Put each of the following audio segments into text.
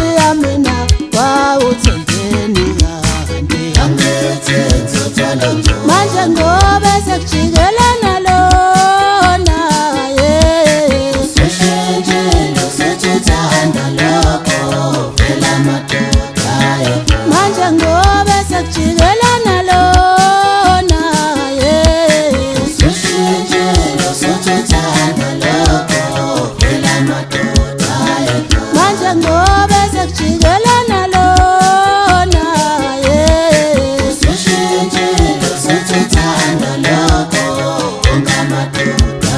wawushiya mina wawuthembeni kanti angithi ngizothola ngcono manje ngoba sekujikelana lona useshintshile usethanda lokho phela madoda manje ngoba sekujikelana lona useshintshile usethanda lokho phela madoda manje ngoba sekujikelana lona useshintshile usethanda lokho ongamadoda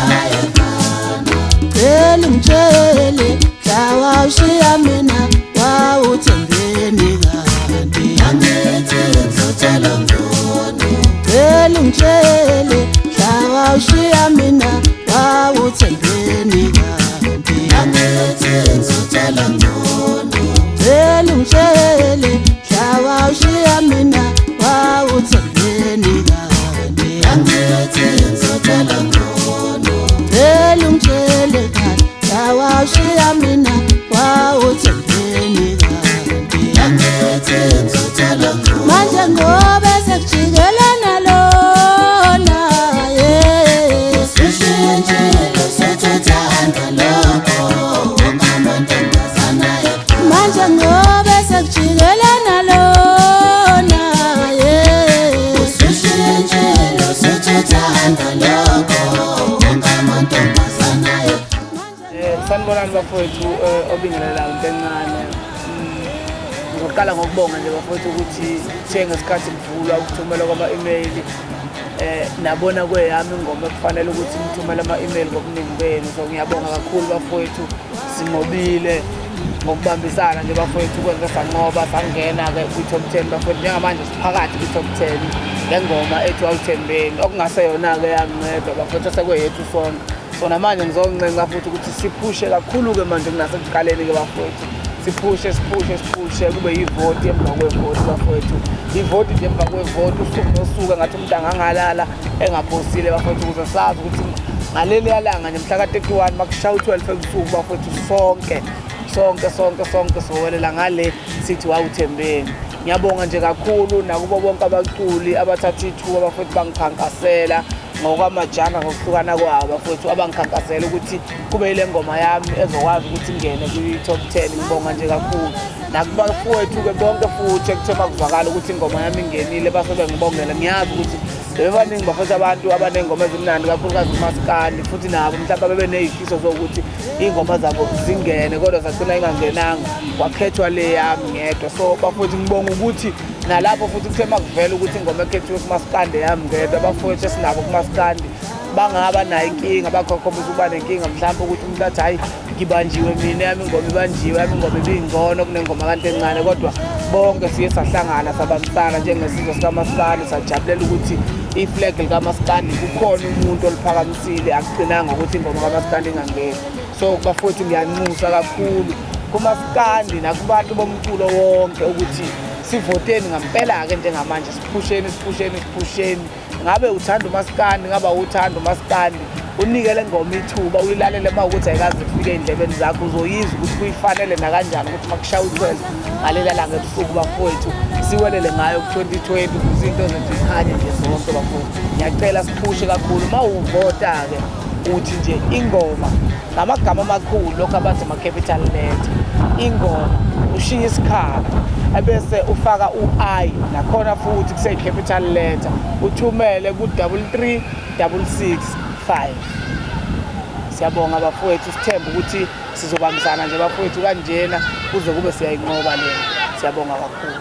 Cela ungitshele mhla wawushiya mina wawuthembeni kanti angithi ngizothola ngcono Cela ungitshele mhla wawushiya mina wawuthembeni kanti angithi ngizothola ngcono Cela ungitshele mhla wawushiya mina wawuthembeni kanti angithi ngizothola ngcono Cela ungitshele mhla wawushiya mina wawuthembeni kanti angithi ngizothola ngcono manje ngoba sekujikelana lona useshintshile usethanda lokho ongamantombazana manje ngoba sekujikelana lona useshintshile usethanda lokho ongamantombazana Sanibonani bafowethu obingelelayo into encane. Ngizoqala ngokubonga nje bafowethu ukuthi kuthe ngesikhathi ngivula ukuthumela kwama-email nabona kweyami ingoma ekufanele ukuthi ngithumele ama-email ngobuningi benu. So ngiyabonga kakhulu bafowethu, sinqobile ngokubambisana nje bafowethu ukwenza sanqoba sangena-ke kwi-top 10 bafowethu. Njengamanje siphakathi kwi-top 10 ngengoma ethi Awuthembeni okungaseyona-ke yangincedwa bafowethu sekweyethu sonke. So namanje ngizoncenga futhi ukuthi siphushe kakhulu-ke manje kunasekuqaleni-ke bafowethu, siphushe kube yivoti emva kwevoti bafowethu. Ivoti nje emva kwevoti usuku nosuku ngathi umuntu angangalala engaphosile bafowethu, ukuze sazi ukuthi ngaleli yalanga nje mhla ka-31 makushaya u-12 ebusuku bafowethu sonke sowelela ngale sithi Awuthembeni. Ngiyabonga nje kakhulu nakubo bonke abaculi abathatha ithuba bafowethu bangikhankasela ngokwamajanga ngokuhlukana kwabo bafowethu, abangikhankasela ukuthi kube yile ngoma yami ezokwazi ukuthi ingene kwi-top 10. Ngibonga nje kakhulu nakubafowethu-ke bonke futhi ekuthe makuzwakala ukuthi ingoma yami ingenile base bengibongela. Ngiyazi ukuthi bebaningi bafowethu abantu abaney'ngoma ezimnandi kakhulukazi uMaskandi futhi nabo mhlawumbe bebe ney'fiso zokuthi iy'ngoma zabo zingene kodwa zagcina ingangenanga, kwakhethwa le yami ngedwa. So bafowethu ngibonga ukuthi nalapho futhi kuthe makuvela ukuthi ingoma ekhethiwe kuMaskandi yami ngedwa, bafowethu esinabo kuMaskandi bangaba nayo inkinga, bakhombisa ukuba nenkinga mhlawumbe ukuthi umuntu athi hayi ngibanjiwe mina, yami ingoma ibanjiwe, yami ingoma ibingcono kunengoma kanti encane. Kodwa bonke siye sahlangana sabambisana njengesizwe sikaMaskandi, sajabulela ukuthi iflag likaMaskandi kukhona umuntu oliphakamisile, akugcinanga ukuthi ingoma kaMaskandi ingangeni. So bafowethu ngiyanxusa kakhulu kuMaskandi nakubantu bomculo wonke ukuthi sivoteni ngampela-ke njengamanje, siphusheni. Ngabe uthanda uMaskandi, ngabe awuthanda uMaskandi, unikele ngoma ithuba uyilalele uma ukuthi ayikazi ifike ey'ndlebeni zakho, uzoyizwa ukuthi kuyifanele nakanjani ukuthi makushaya u-12 ngalela langa ebusuku bafowethu siwelele ngayo ku-2020 ukuze into zethu ikhanye nje zonke bafowethu. Ngiyacela siphushe kakhulu uma uvota-ke uthi nje ingoma ngamagama amakhulu lokho abathi ama-capital letter, ingoma ushiye isikhala ebese ufaka u-I nakhona futhi kuseyi-capital letter, uthumele ku-33665. Siyabonga bafowethu, sithemba ukuthi sizobambisana nje bafowethu kanjena kuze kube siyayinqoba lena. Siyabonga kakhulu.